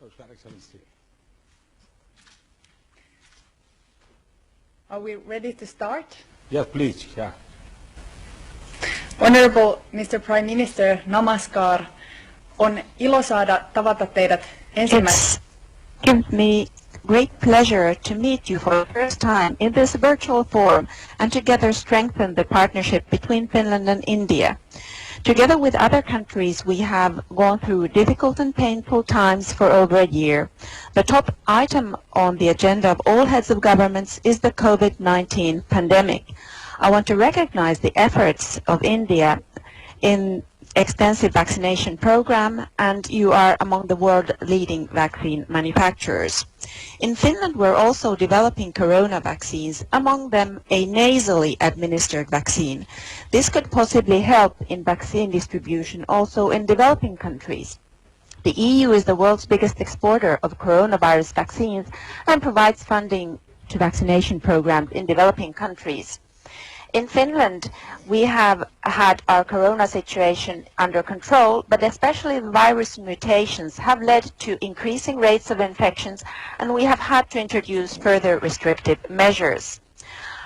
Your Excellency. Are we ready to start? Yes, please. Yeah. Honorable Mr. Prime Minister, namaskar. On ilo saada tavata teidät ensimmäistä. It gives me great pleasure to meet you for the first time in this virtual forum and together strengthen the partnership between Finland and India. Together with other countries, we have gone through difficult and painful times for over a year. The top item on the agenda of all heads of governments is the COVID-19 pandemic. I want to recognize the efforts of India in extensive vaccination program, and you are among the world leading vaccine manufacturers. In Finland, we're also developing corona vaccines, among them a nasally administered vaccine. This could possibly help in vaccine distribution also in developing countries. The EU is the world's biggest exporter of coronavirus vaccines and provides funding to vaccination programs in developing countries. In Finland, we have had our corona situation under control, but especially the virus mutations have led to increasing rates of infections, and we have had to introduce further restrictive measures.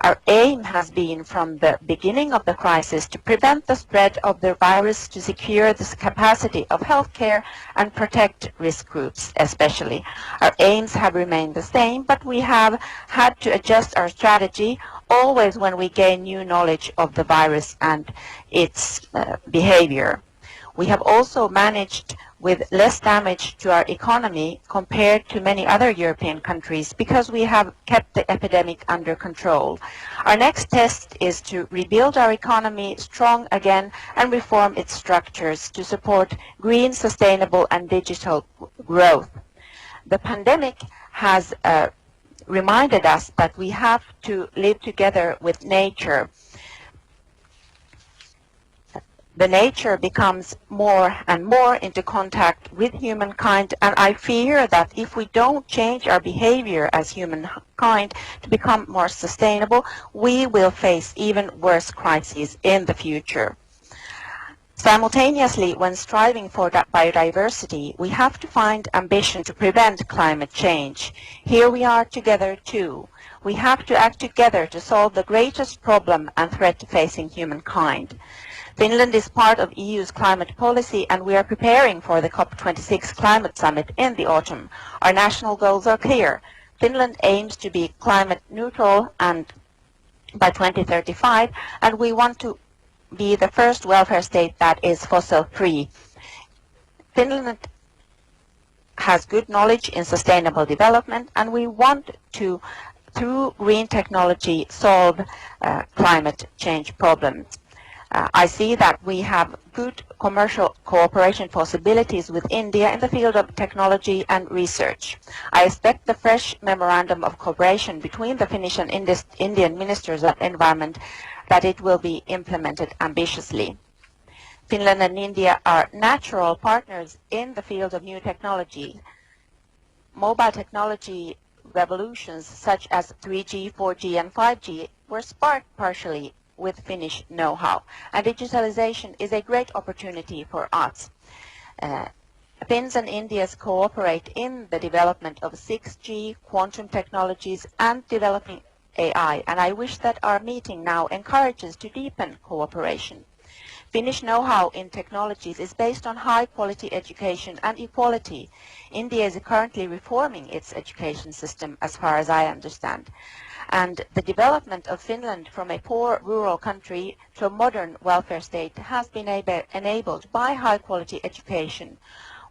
Our aim has been from the beginning of the crisis to prevent the spread of the virus, to secure the capacity of healthcare and protect risk groups especially. Our aims have remained the same, but we have had to adjust our strategy always when we gain new knowledge of the virus and its behavior. We have also managed with less damage to our economy compared to many other European countries because we have kept the epidemic under control. Our next test is to rebuild our economy strong again and reform its structures to support green, sustainable and digital growth. The pandemic has reminded us that we have to live together with nature. The nature becomes more and more into contact with humankind, and I fear that if we don't change our behavior as humankind to become more sustainable, we will face even worse crises in the future. Simultaneously, when striving for biodiversity, we have to find ambition to prevent climate change. Here we are together too. We have to act together to solve the greatest problem and threat facing humankind. Finland is part of EU's climate policy, and we are preparing for the COP26 climate summit in the autumn. Our national goals are clear. Finland aims to be climate neutral and by 2035, and we want to be the first welfare state that is fossil-free. Finland has good knowledge in sustainable development, and we want to, through green technology, solve climate change problems. I see that we have good commercial cooperation possibilities with India in the field of technology and research. I expect the fresh memorandum of cooperation between the Finnish and Indian ministers of environment that it will be implemented ambitiously. Finland and India are natural partners in the field of new technology. Mobile technology revolutions such as 3G, 4G and 5G were sparked partially with Finnish know-how, and digitalization is a great opportunity for us. Finns and Indians cooperate in the development of 6G, quantum technologies and developing AI, and I wish that our meeting now encourages to deepen cooperation. Finnish know-how in technologies is based on high-quality education and equality. India is currently reforming its education system, as far as I understand. And the development of Finland from a poor rural country to a modern welfare state has been enabled by high-quality education.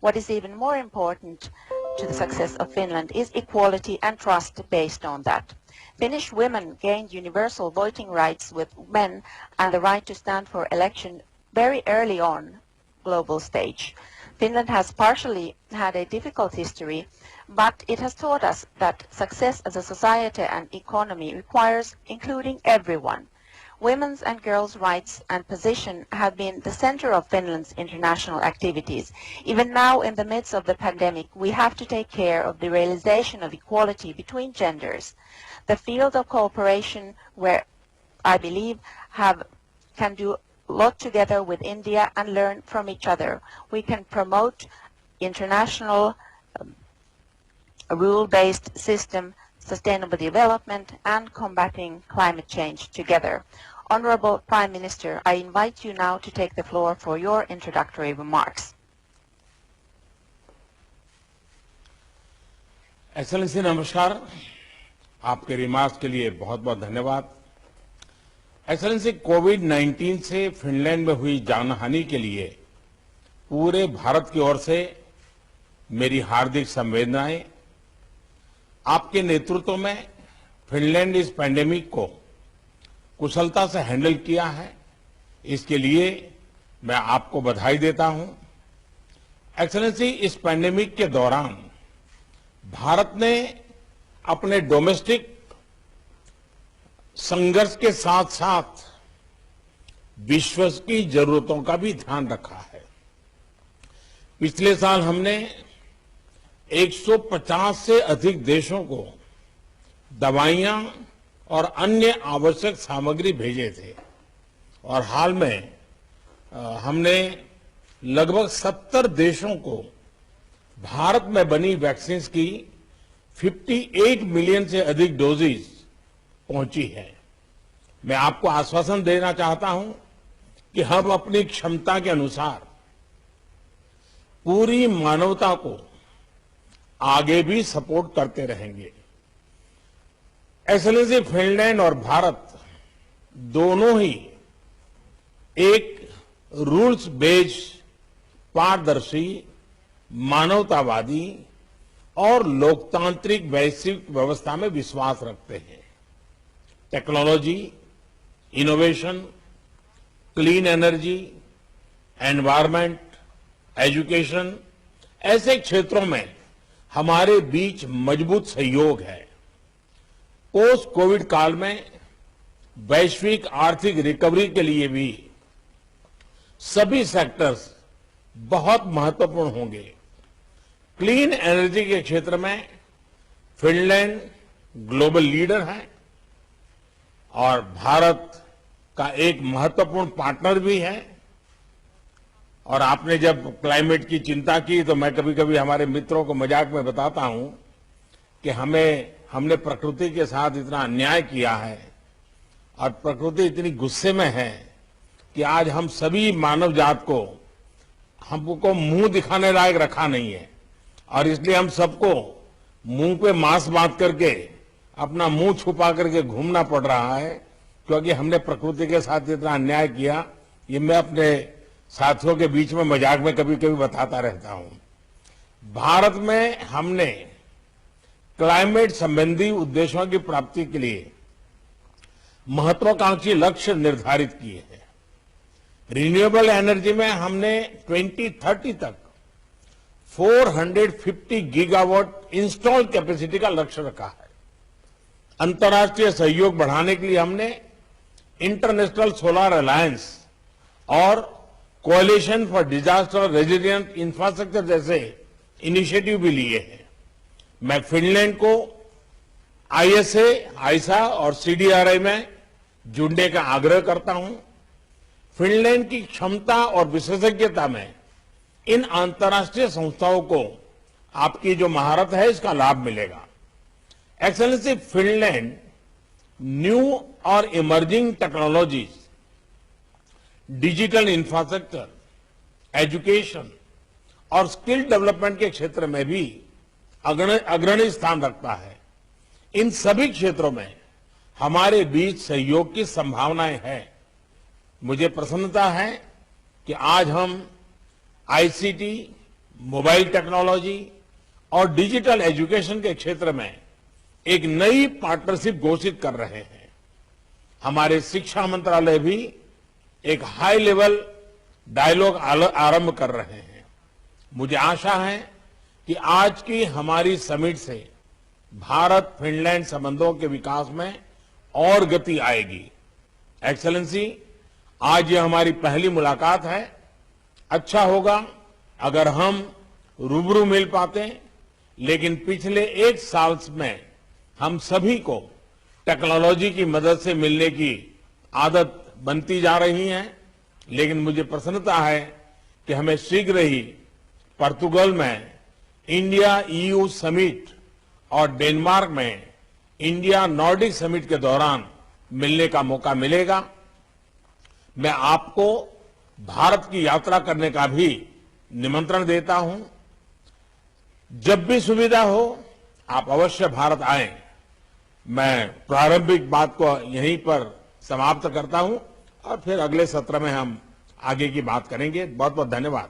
What is even more important to the success of Finland is equality and trust based on that. Finnish women gained universal voting rights with men and the right to stand for election very early on global stage. Finland has partially had a difficult history, but it has taught us that success as a society and economy requires including everyone. Women's and girls' rights and position have been the center of Finland's international activities. Even now, in the midst of the pandemic, we have to take care of the realization of equality between genders. The field of cooperation where I believe can do a lot together with India and learn from each other. We can promote international a rule-based system, sustainable development, and combating climate change together. Honorable Prime Minister, I invite you now to take the floor for your introductory remarks. Excellency नमस्कार, आपके remarks के लिए बहुत बहुत धन्यवाद। Excellency, कोविड-19 से Finland में हुई जानहानि के लिए पूरे भारत की ओर से मेरी हार्दिक संवेदनाएं। आपके नेतृत्व में फिनलैंड इस पैंडेमिक को कुशलता से हैंडल किया है, इसके लिए मैं आपको बधाई देता हूं। एक्सेलेंसी, इस पैंडेमिक के दौरान भारत ने अपने डोमेस्टिक संघर्ष के साथ साथ विश्व की जरूरतों का भी ध्यान रखा है। पिछले साल हमने 150 से अधिक देशों को दवाइयां और अन्य आवश्यक सामग्री भेजे थे और हाल में हमने लगभग 70 देशों को भारत में बनी वैक्सीन की 58 मिलियन से अधिक डोजेज पहुंची है। मैं आपको आश्वासन देना चाहता हूं कि हम अपनी क्षमता के अनुसार पूरी मानवता को आगे भी सपोर्ट करते रहेंगे। एक्सेलेंसी, फिनलैंड और भारत दोनों ही एक रूल्स बेस्ड, पारदर्शी, मानवतावादी और लोकतांत्रिक वैश्विक व्यवस्था में विश्वास रखते हैं। Technology, innovation, clean energy, environment, education ऐसे क्षेत्रों में हमारे बीच मजबूत सहयोग है। पोस्ट कोविड काल में वैश्विक आर्थिक रिकवरी के लिए भी सभी सेक्टर्स बहुत महत्वपूर्ण होंगे। क्लीन एनर्जी के क्षेत्र में फिनलैंड ग्लोबल लीडर है और भारत का एक महत्वपूर्ण पार्टनर भी है। और आपने जब क्लाइमेट की चिंता की तो मैं कभी कभी हमारे मित्रों को मजाक में बताता हूं कि हमने प्रकृति के साथ इतना अन्याय किया है और प्रकृति इतनी गुस्से में है कि आज हम सभी मानव जात को हमको मुंह दिखाने लायक रखा नहीं है और इसलिए हम सबको मुंह पे मास्क बांध करके अपना मुंह छुपा करके घूमना पड़ रहा है, क्योंकि हमने प्रकृति के साथ इतना अन्याय किया। ये मैं अपने साथियों के बीच में मजाक में कभी कभी बताता रहता हूं। भारत में हमने क्लाइमेट संबंधी उद्देश्यों की प्राप्ति के लिए महत्वाकांक्षी लक्ष्य निर्धारित किए हैं। रिन्यूएबल एनर्जी में हमने 2030 तक 450 गीगावाट इंस्टॉल कैपेसिटी का लक्ष्य रखा है। अंतर्राष्ट्रीय सहयोग बढ़ाने के लिए हमने इंटरनेशनल सोलर अलायंस और कोalition फॉर डिजास्टर रेजिलिएंट इंफ्रास्ट्रक्चर जैसे इनिशिएटिव भी लिए हैं। मैं फिनलैंड को आईएसए, आईसा और सीडीआरआई में जुड़ने का आग्रह करता हूं। फिनलैंड की क्षमता और विशेषज्ञता में इन अंतर्राष्ट्रीय संस्थाओं को आपकी जो महारत है इसका लाभ मिलेगा। एक्सेलेंसी, फिनलैंड न्यू और emerging technologies, digital infrastructure, education और स्किल डेवलपमेंट के क्षेत्र में भी अग्रणी स्थान रखता है। इन सभी क्षेत्रों में हमारे बीच सहयोग की संभावनाएं हैं। मुझे प्रसन्नता है कि आज हम आईसीटी, मोबाइल टेक्नोलॉजी और डिजिटल एजुकेशन के क्षेत्र में एक नई पार्टनरशिप घोषित कर रहे हैं। हमारे शिक्षा मंत्रालय भी एक हाई लेवल डायलॉग आरंभ कर रहे हैं। मुझे आशा है कि आज की हमारी समिट से भारत फिनलैंड संबंधों के विकास में और गति आएगी। एक्सेलेंसी, आज ये हमारी पहली मुलाकात है। अच्छा होगा अगर हम रूबरू मिल पाते, लेकिन पिछले एक साल में हम सभी को टेक्नोलॉजी की मदद से मिलने की आदत बनती जा रही है। लेकिन मुझे प्रसन्नता है कि हमें शीघ्र ही पोर्तुगल में इंडिया ईयू समिट और डेनमार्क में इंडिया नॉर्डिक समिट के दौरान मिलने का मौका मिलेगा। मैं आपको भारत की यात्रा करने का भी निमंत्रण देता हूं। जब भी सुविधा हो आप अवश्य भारत आएं। मैं प्रारंभिक बात को यहीं पर समाप्त करता हूं और फिर अगले सत्र में हम आगे की बात करेंगे। बहुत बहुत धन्यवाद।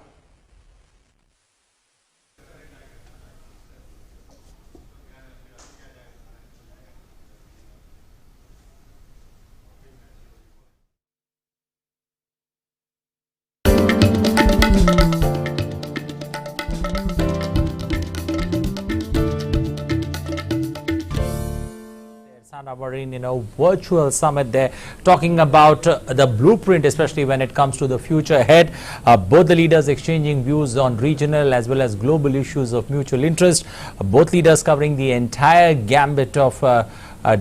Sanna Marin in a virtual summit there, talking about the blueprint, especially when it comes to the future ahead. Both the leaders exchanging views on regional as well as global issues of mutual interest. Both leaders covering the entire gambit of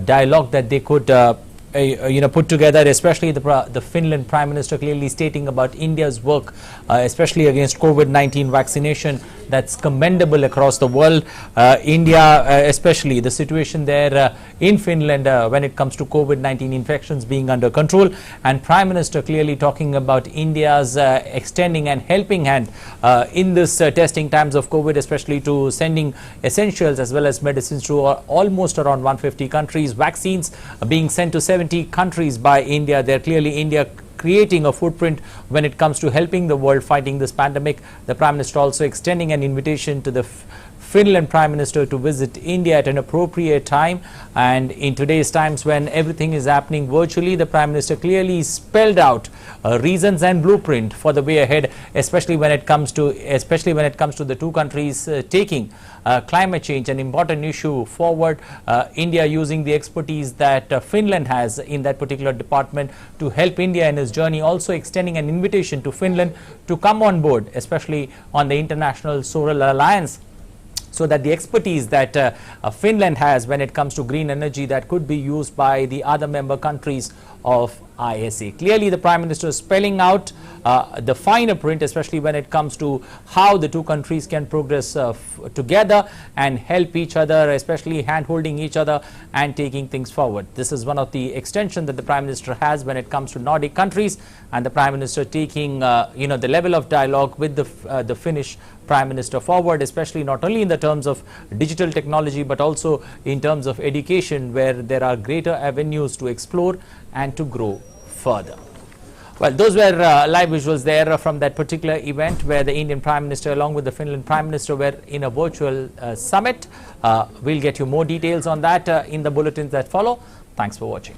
dialogue that they could put together, especially the Finland Prime Minister clearly stating about India's work, especially against COVID-19 vaccination. That's commendable across the world. India, especially the situation there in Finland when it comes to COVID-19 infections being under control, and Prime Minister clearly talking about India's extending and helping hand in this testing times of COVID, especially to sending essentials as well as medicines to almost around 150 countries. Vaccines being sent to 70 countries by India. They're clearly India creating a footprint when it comes to helping the world fighting this pandemic. The Prime Minister also extending an invitation to the Finland Prime Minister to visit India at an appropriate time. And in today's times when everything is happening virtually, the Prime Minister clearly spelled out reasons and blueprint for the way ahead, especially when it comes to the two countries taking climate change, an important issue forward. India using the expertise that Finland has in that particular department to help India in its journey, also extending an invitation to Finland to come on board, especially on the International Solar Alliance, so that the expertise that Finland has when it comes to green energy that could be used by the other member countries of ISA. Clearly the Prime Minister is spelling out the finer print, especially when it comes to how the two countries can progress together and help each other, especially hand-holding each other and taking things forward. This is one of the extensions that the Prime Minister has when it comes to Nordic countries, and the Prime Minister taking the level of dialogue with the Finnish Prime Minister forward, especially not only in the terms of digital technology but also in terms of education, where there are greater avenues to explore and to grow further. Well, those were live visuals there from that particular event where the Indian Prime Minister along with the Finland Prime Minister were in a virtual summit. We'll get you more details on that in the bulletins that follow. Thanks for watching.